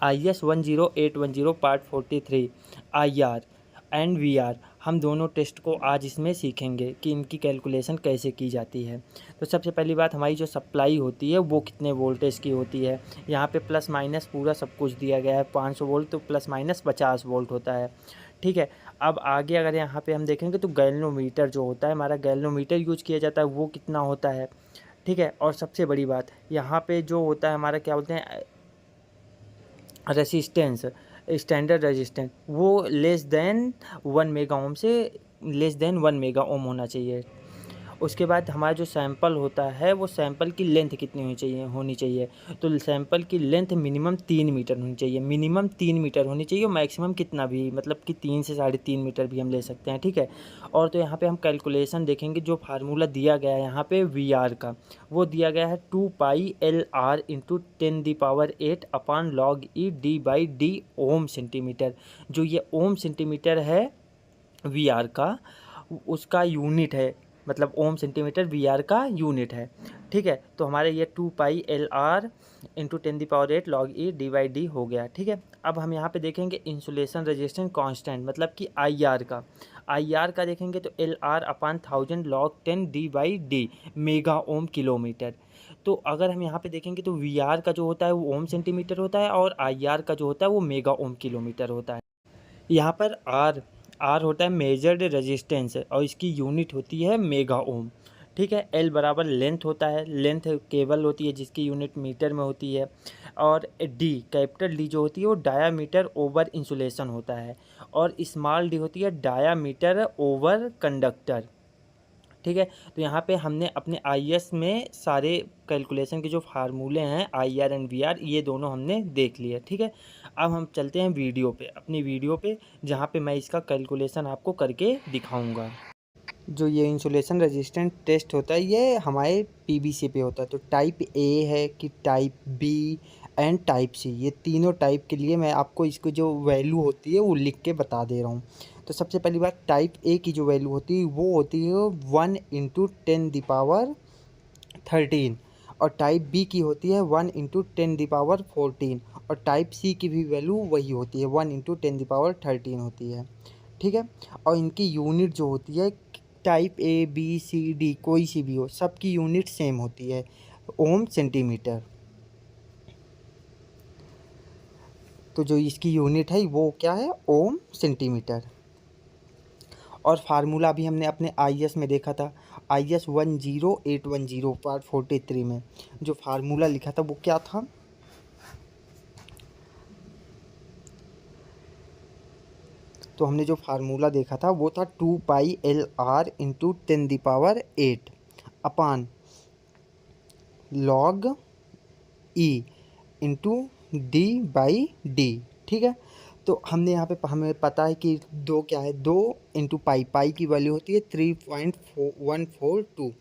IS 10810 part 43 IR and VR, हम दोनों test को आज इसमें सीखेंगे कि इनकी कैलकुलेशन कैसे की जाती है। तो सबसे पहली बात, हमारी जो सप्लाई होती है वो कितने वोल्टेज की होती है। यहाँ पे प्लस माइनस पूरा सब कुछ दिया गया है। 500 वोल्ट तो प्लस माइनस 50 वोल्ट होता है। ठीक है। अब आगे अगर यहाँ पे हम देखेंगे तो गैल्वेनोमीटर जो होता है, हमारा गैल्वेनोमीटर यूज किया जाता है, वो कितना होता है। ठीक है। और सबसे बड़ी बात यहाँ पे जो होता है हमारा, क्या बोलते हैं, रेसिस्टेंस, स्टैंडर्ड रेजिस्टेंस, वो लेस देन 1 मेगा ओम से लेस देन 1 मेगा ओम होना चाहिए। उसके बाद हमारा जो सैंपल होता है वो सैंपल की लेंथ कितनी होनी चाहिए। तो सैंपल की लेंथ मिनिमम 3 मीटर होनी चाहिए, मिनिमम 3 मीटर होनी चाहिए, और मैक्सिमम कितना भी, मतलब कि 3 से 3.5 मीटर भी हम ले सकते हैं। ठीक है। और तो यहाँ पे हम कैलकुलेशन देखेंगे, जो फार्मूला दिया गया है यहाँ पे VR का, वो दिया गया है 2πLR into 10⁸ upon log E d/d ओम सेंटीमीटर। जो ये ओम सेंटीमीटर है VR का, उसका यूनिट है, मतलब ओम सेंटीमीटर VR का यूनिट है। ठीक है। तो हमारे ये 2πLR into 10⁸ log E d/d हो गया। ठीक है। अब हम यहाँ पे देखेंगे इंसुलेशन रेजिस्टेंस कांस्टेंट, मतलब कि IR का देखेंगे तो LR upon 1000 log 10 d/d mega ohm kilometre. तो अगर हम यहाँ पे देखेंगे तो VR का जो होता है वो ओम सेंटीमीटर होता है, और IR का जो होता है वो मेगा ओम किलोमीटर होता है। यहाँ पर आर होता है मेजर्ड रेजिस्टेंस, और इसकी यूनिट होती है मेगा ओम। ठीक है। एल बराबर लेंथ होता है, लेंथ केबल होती है जिसकी यूनिट मीटर में होती है। और डी, कैपिटल डी जो होती है वो डायामीटर ओवर इंसुलेशन होता है, और स्मॉल डी होती है डायामीटर ओवर कंडक्टर। ठीक है। तो यहाँ पे हमने अपने IS में सारे कैलकुलेशन के जो फार्मूले हैं IR एंड VR, ये दोनों हमने देख लिए। ठीक है। अब हम चलते हैं वीडियो पे, अपनी वीडियो पे, जहाँ पे मैं इसका कैलकुलेशन आपको करके दिखाऊंगा। जो ये इंसुलेशन रेजिस्टेंट टेस्ट होता है ये हमारे PVC पे होता है। तो टाइप A है कि type B and type C, ये तीनों टाइप के लिए मैं आपको इसको जो वैल्यू होती है वो लिख के बता दे रहा हूँ। तो सबसे पहली बात, टाइप A की जो वैल्यू होती है वो होती है 1 इंटू 10⁻13, और टाइप B की होती है 1 इंटू 10⁻14, और टाइप C की भी वैल्यू वही होती है, 1 इंटू 10⁻13 होती है। ठीक है। और इनकी यूनिट जो होती है, type A B C D कोई सी भी हो, सबकी यूनिट सेम होती है, ओम सेंटीमीटर। तो जो इसकी यूनिट है वो क्या है, ओम सेंटीमीटर। और फार्मूला भी हमने अपने IS में देखा था, IS 10810 पार्ट 43 में जो फार्मूला लिखा था वो क्या था, तो हमने जो फार्मूला देखा था वो था 2πLR इंटू 10⁸ अपान log E इंटू d/d। ठीक है। तो हमने यहाँ पे हमें पता है कि दो क्या है, 2 इंटू पाई की वैल्यू होती है 3.142,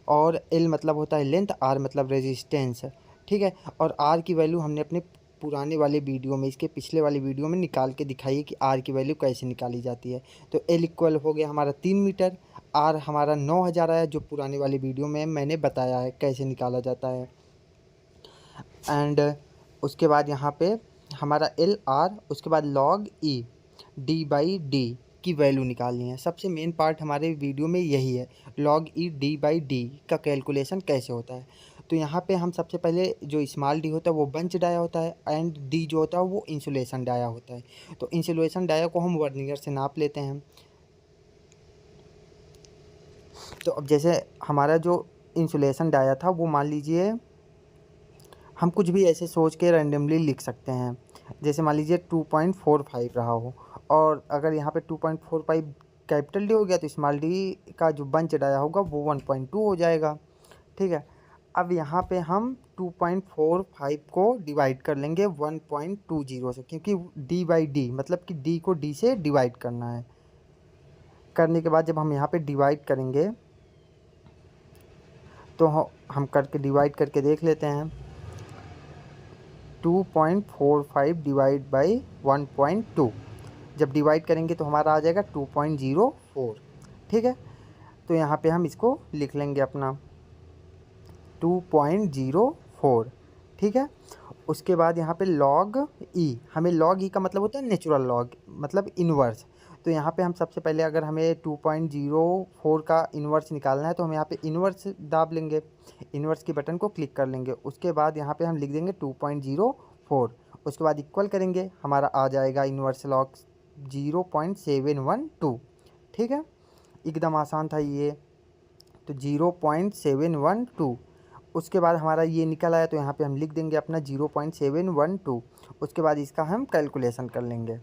और L मतलब होता है लेंथ, R मतलब रेजिस्टेंस। ठीक है। और R की वैल्यू हमने अपने पुराने वाले वीडियो में, इसके पिछले वाले वीडियो में निकाल के दिखाई है कि R की वैल्यू कैसे निकाली जाती है। तो L इक्वल हो गया हमारा 3 मीटर, R हमारा 9000 आया, जो पुराने वाले वीडियो में मैंने बताया है कैसे निकाला जाता है। एंड उसके बाद यहाँ पे हमारा LR, उसके बाद log E d/d की वैल्यू निकालनी है। सबसे मेन पार्ट हमारे वीडियो में यही है, log E d/d का कैलकुलेशन कैसे होता है। तो यहाँ पे हम सबसे पहले, जो स्मॉल डी होता है वो बंच डाया होता है, एंड डी जो होता है वो इंसुलेशन डाया होता है। तो इंसुलेशन डाया को हम वर्नियर से नाप लेते हैं। तो अब जैसे हमारा जो इंसुलेशन डाया था वो मान लीजिए, हम कुछ भी ऐसे सोच के रैंडमली लिख सकते हैं, जैसे मान लीजिए 2.45 रहा हो, और अगर यहाँ पे 2.45 कैपिटल डी हो गया तो स्मॉल डी का जो बंच डाया होगा वो 1.2 हो जाएगा। ठीक है। अब यहाँ पे हम 2.45 को डिवाइड कर लेंगे 1.20 से, क्योंकि d/d मतलब कि d को d से डिवाइड करना है। करने के बाद जब हम यहाँ पे डिवाइड करेंगे तो हम करके डिवाइड करके देख लेते हैं। 2.45 डिवाइड बाई 1.2, जब डिवाइड करेंगे तो हमारा आ जाएगा 2.04। ठीक है। तो यहाँ पे हम इसको लिख लेंगे अपना 2.04। ठीक है। उसके बाद यहाँ पे log e, हमें log e का मतलब होता है नेचुरल लॉग, मतलब इन्वर्स। तो यहाँ पे हम सबसे पहले अगर हमें 2.04 का इन्वर्स निकालना है तो हम यहाँ पे इन्वर्स दाब लेंगे, इन्वर्स के बटन को क्लिक कर लेंगे। उसके बाद यहाँ पे हम लिख देंगे 2.04, उसके बाद इक्वल करेंगे, हमारा आ जाएगा इन्वर्स लॉग 0.712। ठीक है, एकदम आसान था ये। तो 0.712, उसके बाद हमारा ये निकल आया तो यहाँ पे हम लिख देंगे अपना 0.712। उसके बाद इसका हम कैलकुलेशन कर लेंगे।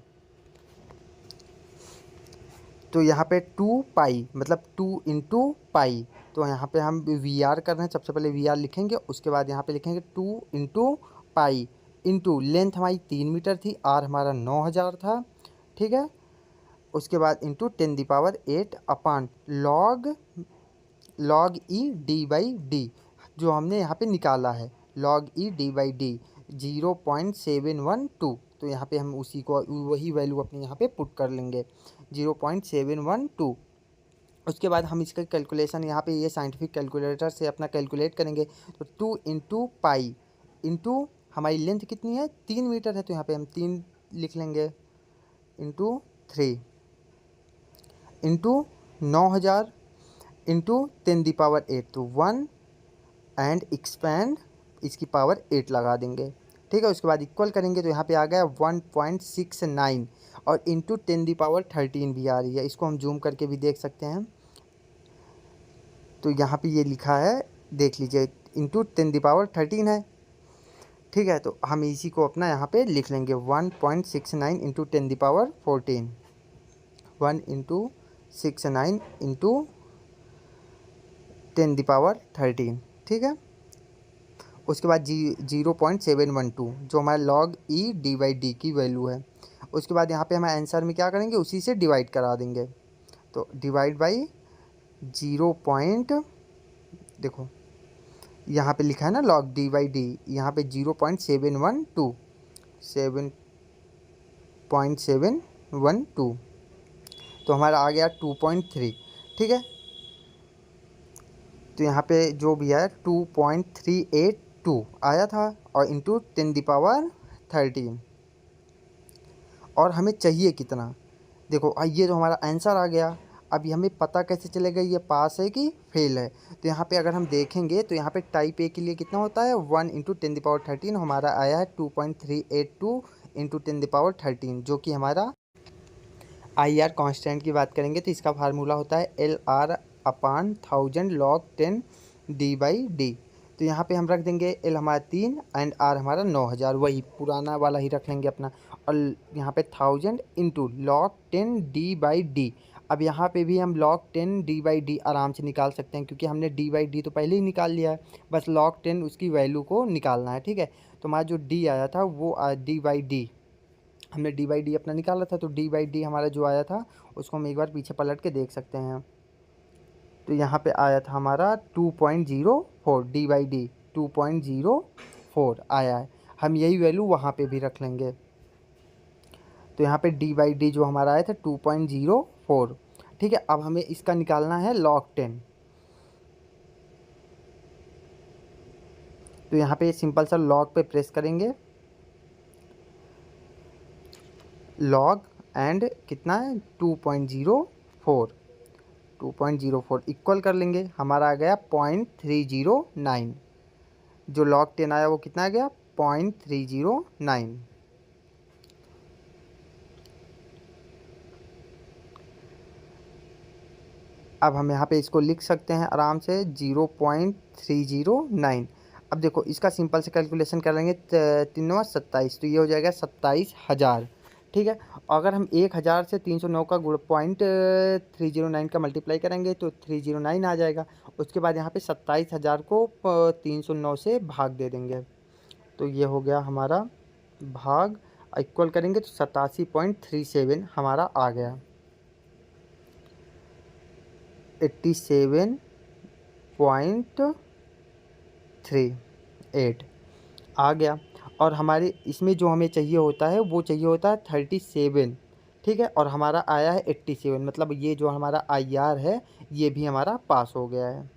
तो यहाँ पे 2 पाई मतलब 2 इंटू पाई, तो यहाँ पे हम वी आर कर रहे हैं, सबसे पहले वी आर लिखेंगे, उसके बाद यहाँ पे लिखेंगे 2 इंटू पाई इंटू लेंथ हमारी 3 मीटर थी, आर हमारा 9000 था। ठीक है, उसके बाद into 10⁸ upon log E D by D, जो हमने यहाँ पे निकाला है log E D by D 0.712। तो यहाँ पे हम उसी को वही वैल्यू अपने यहाँ पे पुट कर लेंगे 0.712। उसके बाद हम इसका कैलकुलेशन यहाँ पे ये साइंटिफिक कैलकुलेटर से अपना कैलकुलेट करेंगे। तो 2 इंटू पाई इंटू हमारी लेंथ कितनी है 3 मीटर है, तो यहाँ पे हम 3 लिख लेंगे इंटू 3 इंटू 9000 इंटू 10⁸, तो 1 एंड एक्सपैंड इसकी पावर 8 लगा देंगे। ठीक है, उसके बाद इक्वल करेंगे तो यहाँ पे आ गया 1.69 और इंटू 10⁻13 भी आ रही है, इसको हम जूम करके भी देख सकते हैं। तो यहाँ पे ये लिखा है, देख लीजिए, इंटू 10⁻13 है। ठीक है, तो हम इसी को अपना यहाँ पे लिख लेंगे 1.69 इंटू 10⁻14, 1 इंटू 69 इंटू 10⁻13। ठीक है, उसके बाद 0.712 जो हमारा log E D by D की वैल्यू है। उसके बाद यहाँ पे हम आंसर में क्या करेंगे, उसी से डिवाइड करा देंगे। तो डिवाइड बाई 0. देखो यहाँ पे लिखा है ना लॉग डी बाई डी, यहाँ पे 0.712 7.712, तो हमारा आ गया 2.3। ठीक है, तो यहाँ पे जो भी है 2.382 आया था और इंटू 10⁻13, और हमें चाहिए कितना, देखो ये जो हमारा आंसर आ गया। अभी हमें पता कैसे चलेगा ये पास है कि फेल है, तो यहाँ पे अगर हम देखेंगे तो यहाँ पे टाइप ए के लिए कितना होता है 1 इंटू 10⁻13, हमारा आया है 2.382 इंटू 10⁻13, जो कि हमारा आई आर कॉन्स्टेंट की बात करेंगे तो इसका फार्मूला होता है LR upon 1000 log 10 D by D. तो यहाँ पे हम रख देंगे L हमारा 3 एंड R हमारा 9000, वही पुराना वाला ही रख लेंगे अपना, और यहाँ पे 1000 into log 10 D by D. अब यहाँ पे भी हम log 10 डी बाई डी आराम से निकाल सकते हैं, क्योंकि हमने डी बाई डी तो पहले ही निकाल लिया है, बस log 10 उसकी वैल्यू को निकालना है। ठीक है, तो हमारा जो डी आया था वो डी बाई डी, हमने डी बाई डी अपना निकाला था, तो डी बाई डी हमारा जो आया था उसको हम एक बार पीछे पलट के देख सकते हैं। तो यहाँ पे आया था हमारा 2.04, डी बाई डी 2.04 आया है, हम यही वैल्यू वहाँ पे भी रख लेंगे। तो यहाँ पे डी बाई डी जो हमारा आया था 2.04। ठीक है, अब हमें इसका निकालना है log 10। तो यहाँ पे सिंपल सा log पे प्रेस करेंगे, log एंड कितना है 2.04 इक्वल कर लेंगे, हमारा आ गया 0.309। जो log 10 आया वो कितना आ गया 0.309। अब हम यहाँ पे इसको लिख सकते हैं आराम से 0.309। अब देखो इसका सिंपल से कैलकुलेशन करेंगे 3 27, तो ये हो जाएगा 27,000। ठीक है, अगर हम 1000 से 309 का 0.309 का मल्टीप्लाई करेंगे तो 309 आ जाएगा। उसके बाद यहाँ पे 27,000 को 309 से भाग दे देंगे, तो ये हो गया हमारा भाग, इक्वल करेंगे तो 87.37 हमारा आ गया, 87.38 आ गया। और हमारे इसमें जो हमें चाहिए होता है वो चाहिए होता है 37। ठीक है, और हमारा आया है 87, मतलब ये जो हमारा IR है ये भी हमारा पास हो गया है।